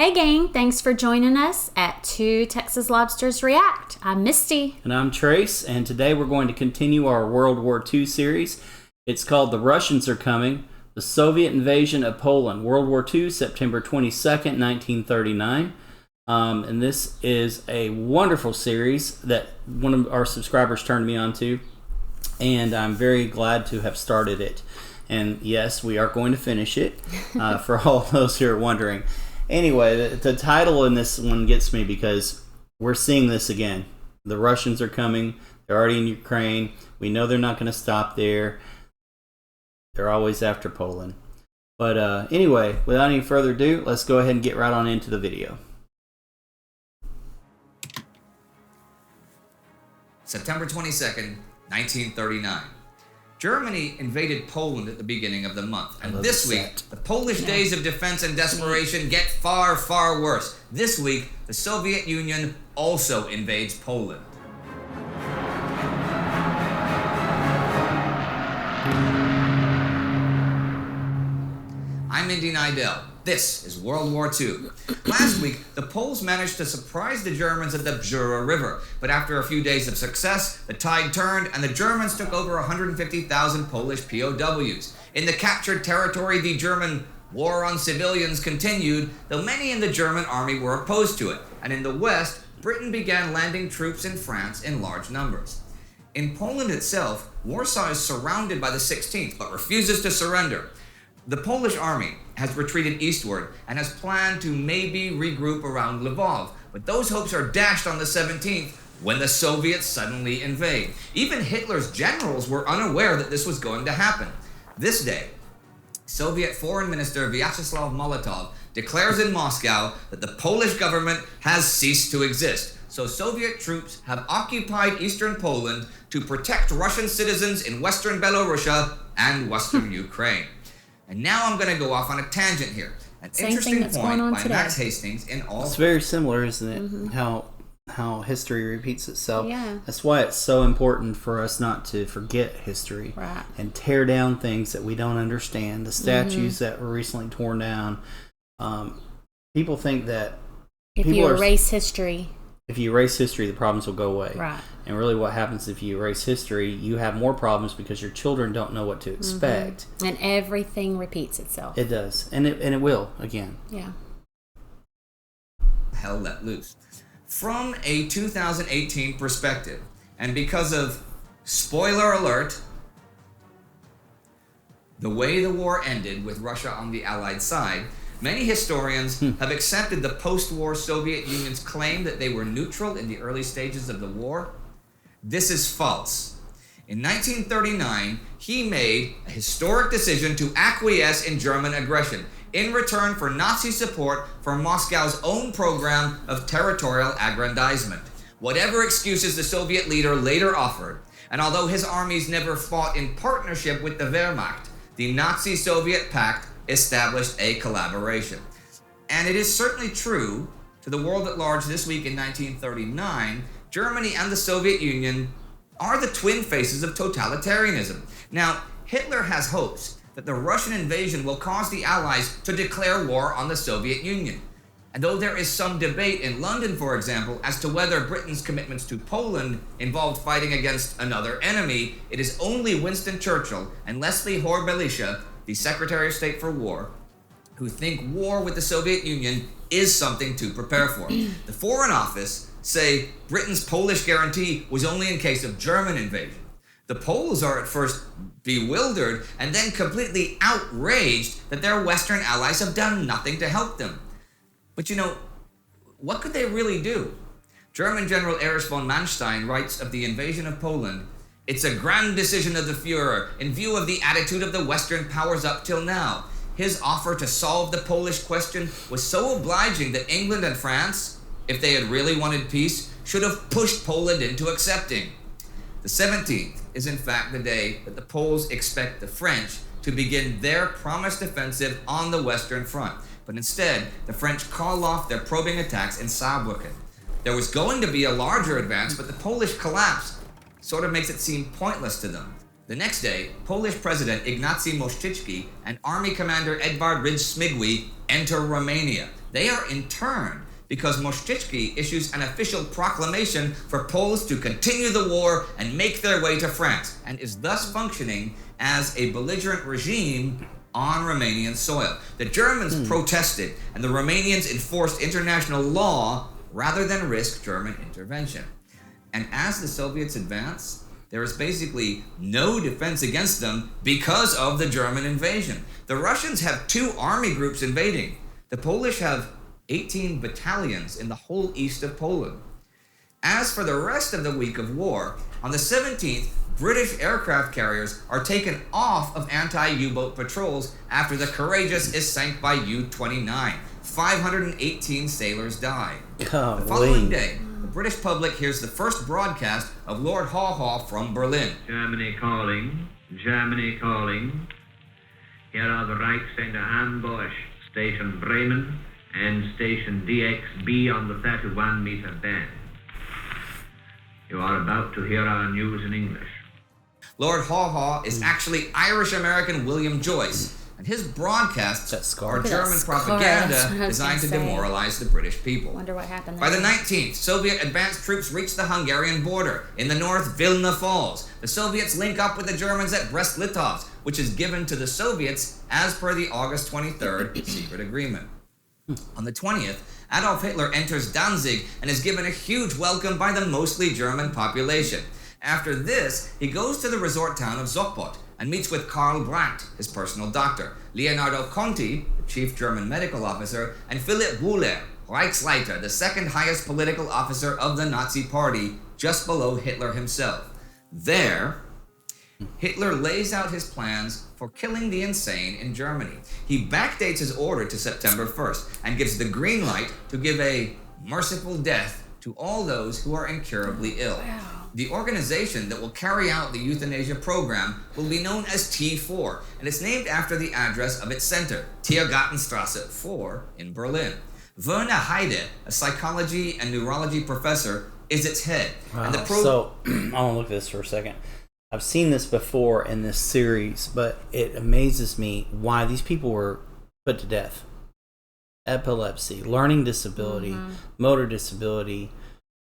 Hey gang, thanks for joining us at 2 Texas Lobsters React. I'm Misty. And I'm Trace, and today we're going to continue our World War II series. It's called The Russians Are Coming, The Soviet Invasion of Poland, World War II, September 22nd, 1939. And this is a wonderful series that one of our subscribers turned me on to, and I'm very glad to have started it. And yes, we are going to finish it, for all those who are wondering. Anyway, the title in this one gets me because we're seeing this again. The Russians are coming. They're already in Ukraine. We know they're not going to stop there. They're always after Poland. But anyway, without any further ado, let's go ahead and get right on into the video. September 22nd, 1939. Germany invaded Poland at the beginning of the month. And this week, the Polish days of defense and desperation get far, far worse. This week, the Soviet Union also invades Poland. I'm Indy Nidell. This is World War II. Last week, the Poles managed to surprise the Germans at the Jura River, but after a few days of success, the tide turned and the Germans took over 150,000 Polish POWs. In the captured territory, the German war on civilians continued, though many in the German army were opposed to it, and in the West, Britain began landing troops in France in large numbers. In Poland itself, Warsaw is surrounded by the 16th, but refuses to surrender. The Polish army has retreated eastward and has planned to maybe regroup around Lvov, but those hopes are dashed on the 17th when the Soviets suddenly invade. Even Hitler's generals were unaware that this was going to happen. This day, Soviet Foreign Minister Vyacheslav Molotov declares in Moscow that the Polish government has ceased to exist. So Soviet troops have occupied eastern Poland to protect Russian citizens in western Belarusia and western Ukraine. And now I'm going to go off on a tangent here. An interesting point by Max Hastings in all... It's very similar, isn't it? Mm-hmm. How history repeats itself. Yeah. That's why it's so important for us not to forget history. Right. And tear down things that we don't understand. The statues that were recently torn down. People think that... If you erase history, the problems will go away. Right. And really what happens if you erase history, you have more problems because your children don't know what to expect. Mm-hmm. And everything repeats itself. It does. And it will again. Yeah. Hell let loose. From a 2018 perspective, and because of, spoiler alert, the way the war ended with Russia on the Allied side, many historians have accepted the post-war Soviet Union's claim that they were neutral in the early stages of the war. This is false. In 1939, he made a historic decision to acquiesce in German aggression in return for Nazi support for Moscow's own program of territorial aggrandizement. Whatever excuses the Soviet leader later offered, and although his armies never fought in partnership with the Wehrmacht, the Nazi-Soviet pact established a collaboration. And it is certainly true to the world at large this week in 1939, Germany and the Soviet Union are the twin faces of totalitarianism. Now, Hitler has hopes that the Russian invasion will cause the Allies to declare war on the Soviet Union. And though there is some debate in London, for example, as to whether Britain's commitments to Poland involved fighting against another enemy, it is only Winston Churchill and Leslie Hore-Belisha, the Secretary of State for War, who think war with the Soviet Union is something to prepare for. The Foreign Office say Britain's Polish guarantee was only in case of German invasion. The Poles are at first bewildered and then completely outraged that their Western allies have done nothing to help them. But what could they really do? German General Erich von Manstein writes of the invasion of Poland, "It's a grand decision of the Führer in view of the attitude of the Western powers up till now. His offer to solve the Polish question was so obliging that England and France, if they had really wanted peace, should have pushed Poland into accepting." The 17th is in fact the day that the Poles expect the French to begin their promised offensive on the Western Front. But instead, the French call off their probing attacks in Saarbrücken. There was going to be a larger advance, but the Polish collapse sort of makes it seem pointless to them. The next day, Polish President Ignacy Mościcki and Army Commander Edvard Rydz-Smigły enter Romania. They are interned because Mościcki issues an official proclamation for Poles to continue the war and make their way to France, and is thus functioning as a belligerent regime on Romanian soil. The Germans protested, and the Romanians enforced international law rather than risk German intervention. And as the Soviets advance, there is basically no defense against them because of the German invasion. The Russians have 2 army groups invading. The Polish have 18 battalions in the whole east of Poland. As for the rest of the week of war, on the 17th, British aircraft carriers are taken off of anti-U-boat patrols after the Courageous is sank by U-29. 518 sailors died. The following day, the British public hears the first broadcast of Lord Haw-Haw from Berlin. Germany calling, Germany calling. Here are the Reichsender ambush, Station Bremen and Station DXB on the 31-meter band. You are about to hear our news in English. Lord Haw-Haw is actually Irish-American William Joyce, and his broadcasts are German propaganda designed to demoralize the British people. Wonder what happened By there. the 19th, Soviet advanced troops reach the Hungarian border. In the north, Vilna falls. The Soviets link up with the Germans at Brest-Litovsk, which is given to the Soviets as per the August 23rd secret agreement. On the 20th, Adolf Hitler enters Danzig and is given a huge welcome by the mostly German population. After this, he goes to the resort town of Sopot and meets with Karl Brandt, his personal doctor, Leonardo Conti, the chief German medical officer, and Philipp Wöhler, Reichsleiter, the second highest political officer of the Nazi Party, just below Hitler himself. There, Hitler lays out his plans for killing the insane in Germany. He backdates his order to September 1st and gives the green light to give a merciful death to all those who are incurably ill. Wow. The organization that will carry out the euthanasia program will be known as T4, and it's named after the address of its center, Tiergartenstrasse 4 in Berlin. Werner Heide, a psychology and neurology professor, is its head. Wow. And So, I want to look at this for a second. I've seen this before in this series, but it amazes me why these people were put to death. Epilepsy, learning disability, motor disability,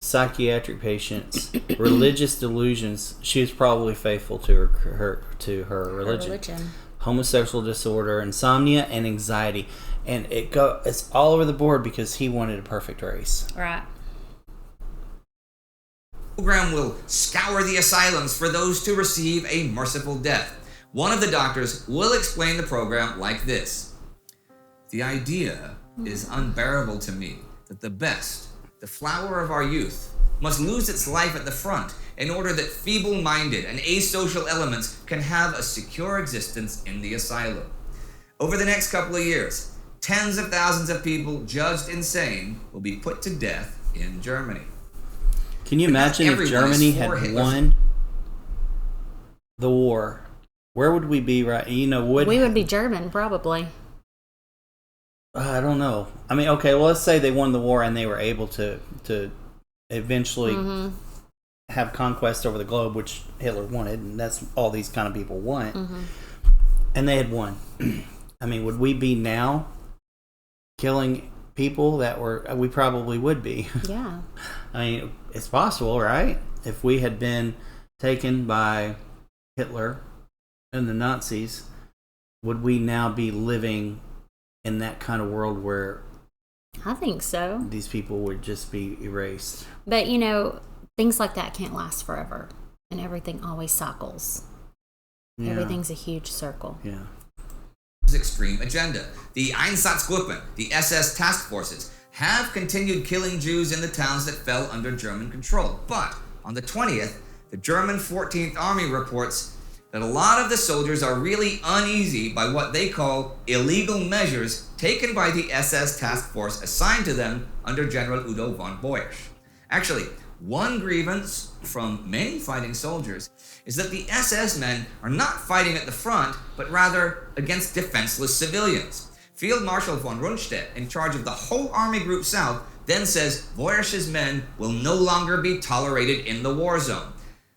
psychiatric patients, religious delusions. She was probably faithful to her religion. Homosexual disorder, insomnia, and anxiety. And it's all over the board because he wanted a perfect race. Right. program will scour the asylums for those to receive a merciful death. One of the doctors will explain the program like this. The idea is unbearable to me that the best, the flower of our youth, must lose its life at the front in order that feeble-minded and asocial elements can have a secure existence in the asylum. Over the next couple of years, tens of thousands of people judged insane will be put to death in Germany. Can you imagine if Germany had won the war? Where would we be right? You know, we would be German, probably. I don't know. I mean, okay, well, let's say they won the war and they were able to eventually have conquest over the globe, which Hitler wanted, and that's all these kind of people want. And they had won. I mean, would we be now killing people that were? We probably would be. Yeah. I mean, it's possible, right? If we had been taken by Hitler and the Nazis, would we now be living in that kind of world where I think so. These people would just be erased? But, you know, things like that can't last forever. And everything always cycles. Yeah. Everything's a huge circle. Yeah. Extreme agenda. The Einsatzgruppen, the SS task forces, have continued killing Jews in the towns that fell under German control. But on the 20th, the German 14th Army reports that a lot of the soldiers are really uneasy by what they call illegal measures taken by the SS task force assigned to them under General Udo von Boysch. Actually, one grievance from many fighting soldiers is that the SS men are not fighting at the front, but rather against defenseless civilians. Field Marshal von Rundstedt, in charge of the whole Army Group South, then says Boysch's men will no longer be tolerated in the war zone.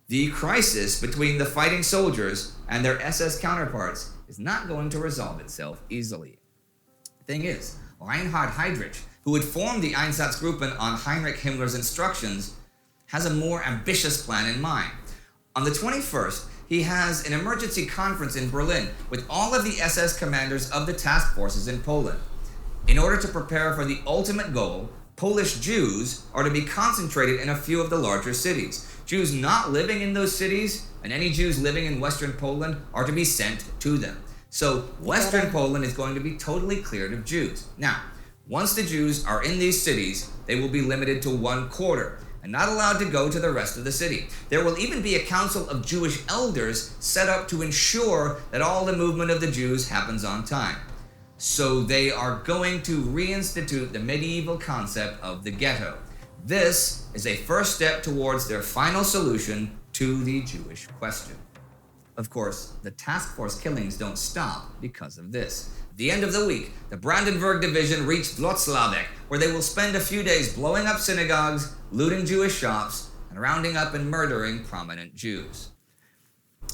The crisis between the fighting soldiers and their SS counterparts is not going to resolve itself easily. The thing is, Reinhard Heydrich, who had formed the Einsatzgruppen on Heinrich Himmler's instructions, has a more ambitious plan in mind. On the 21st, he has an emergency conference in Berlin with all of the SS commanders of the task forces in Poland. In order to prepare for the ultimate goal, Polish Jews are to be concentrated in a few of the larger cities. Jews not living in those cities and any Jews living in Western Poland are to be sent to them. So Western Poland is going to be totally cleared of Jews. Now, once the Jews are in these cities, they will be limited to one quarter and not allowed to go to the rest of the city. There will even be a council of Jewish elders set up to ensure that all the movement of the Jews happens on time. So they are going to reinstitute the medieval concept of the ghetto. This is a first step towards their final solution to the Jewish question. Of course, the task force killings don't stop because of this. At the end of the week, the Brandenburg Division reached Wrocławek, where they will spend a few days blowing up synagogues, looting Jewish shops, and rounding up and murdering prominent Jews.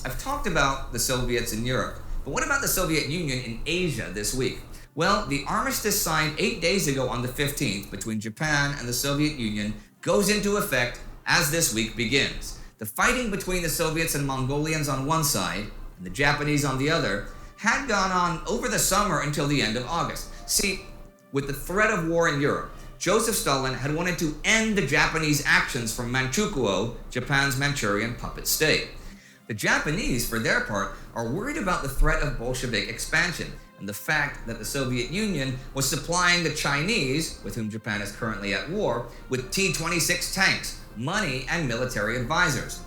I've talked about the Soviets in Europe, but what about the Soviet Union in Asia this week? Well, the armistice signed 8 days ago on the 15th between Japan and the Soviet Union goes into effect as this week begins. The fighting between the Soviets and Mongolians on one side and the Japanese on the other had gone on over the summer until the end of August. See, with the threat of war in Europe, Joseph Stalin had wanted to end the Japanese actions from Manchukuo, Japan's Manchurian puppet state. The Japanese, for their part, are worried about the threat of Bolshevik expansion and the fact that the Soviet Union was supplying the Chinese, with whom Japan is currently at war, with T-26 tanks, money, and military advisors.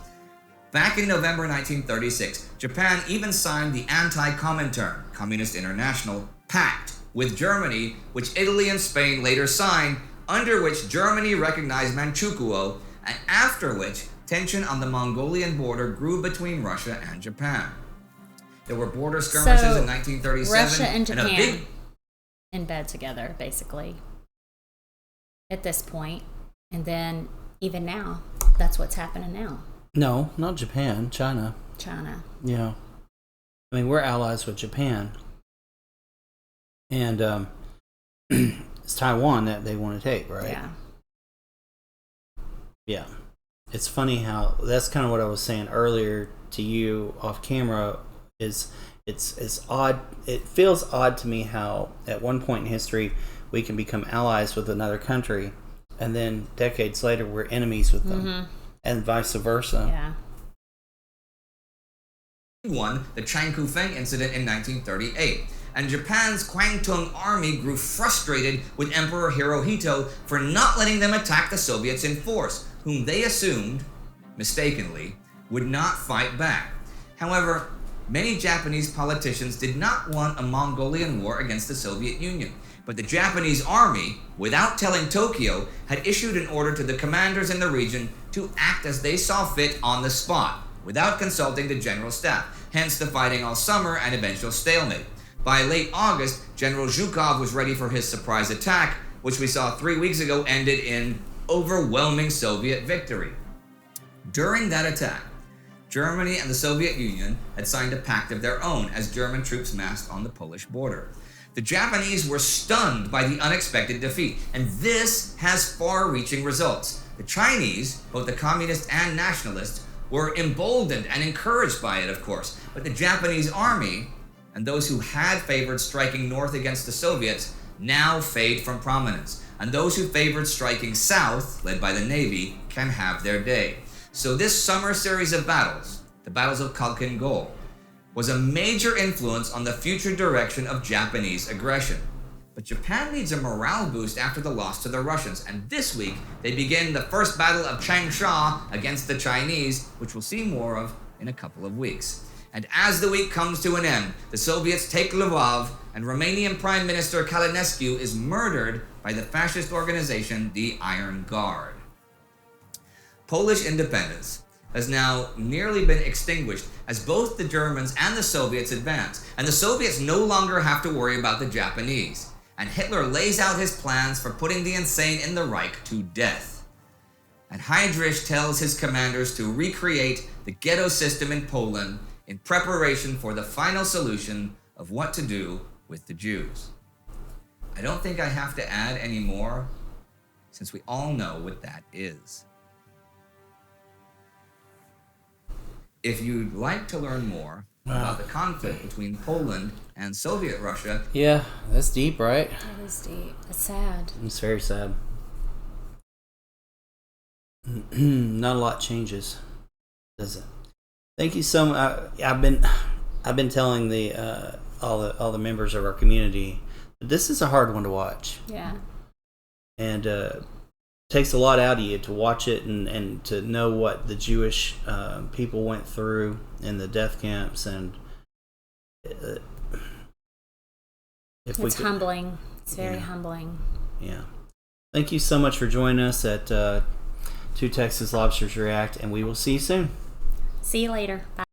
Back in November 1936, Japan even signed the Anti-Comintern, Communist International, Pact with Germany, which Italy and Spain later signed, under which Germany recognized Manchukuo, and after which tension on the Mongolian border grew between Russia and Japan. There were border skirmishes in 1937. Russia and Japan a big in bed together, basically, at this point. And then, even now, that's what's happening now. No, not Japan. China. China. Yeah. I mean, we're allies with Japan. And it's Taiwan that they want to take, right? Yeah. Yeah. It's funny how that's kind of what I was saying earlier to you off camera. Is it's odd. It feels odd to me how at one point in history we can become allies with another country, and then decades later we're enemies with them, and vice versa. Yeah. Won the Chiang Kai-shek incident in 1938, and Japan's Kwantung army grew frustrated with Emperor Hirohito for not letting them attack the Soviets in force, whom they assumed, mistakenly, would not fight back. However, many Japanese politicians did not want a Mongolian war against the Soviet Union, but the Japanese army, without telling Tokyo, had issued an order to the commanders in the region to act as they saw fit on the spot, without consulting the general staff, hence the fighting all summer and eventual stalemate. By late August, General Zhukov was ready for his surprise attack, which we saw 3 weeks ago ended in overwhelming Soviet victory. During that attack, Germany and the Soviet Union had signed a pact of their own as German troops massed on the Polish border. The Japanese were stunned by the unexpected defeat, and this has far-reaching results. The Chinese, both the communists and nationalists, were emboldened and encouraged by it, of course, but the Japanese army, and those who had favored striking north against the Soviets, now fade from prominence, and those who favored striking south, led by the Navy, can have their day. So this summer series of battles, the battles of Khalkhin Gol, was a major influence on the future direction of Japanese aggression. But Japan needs a morale boost after the loss to the Russians, and this week they begin the first battle of Changsha against the Chinese, which we'll see more of in a couple of weeks. And as the week comes to an end, the Soviets take Lvov, and Romanian Prime Minister Călinescu is murdered by the fascist organization, the Iron Guard. Polish independence has now nearly been extinguished as both the Germans and the Soviets advance, and the Soviets no longer have to worry about the Japanese. And Hitler lays out his plans for putting the insane in the Reich to death. And Heydrich tells his commanders to recreate the ghetto system in Poland in preparation for the final solution of what to do with the Jews. I don't think I have to add any more, since we all know what that is. If you'd like to learn more about the conflict between Poland and Soviet Russia, Yeah, that's deep, right? That is deep. It's sad. It's very sad. Not a lot changes, does it? Thank you so much. I've been telling the all the members of our community that this is a hard one to watch, Yeah. and takes a lot out of you to watch it and to know what the Jewish people went through in the death camps, and It's humbling. It's very humbling. Yeah. Thank you so much for joining us at Two Texas Lobsters React, and we will see you soon. See you later. Bye.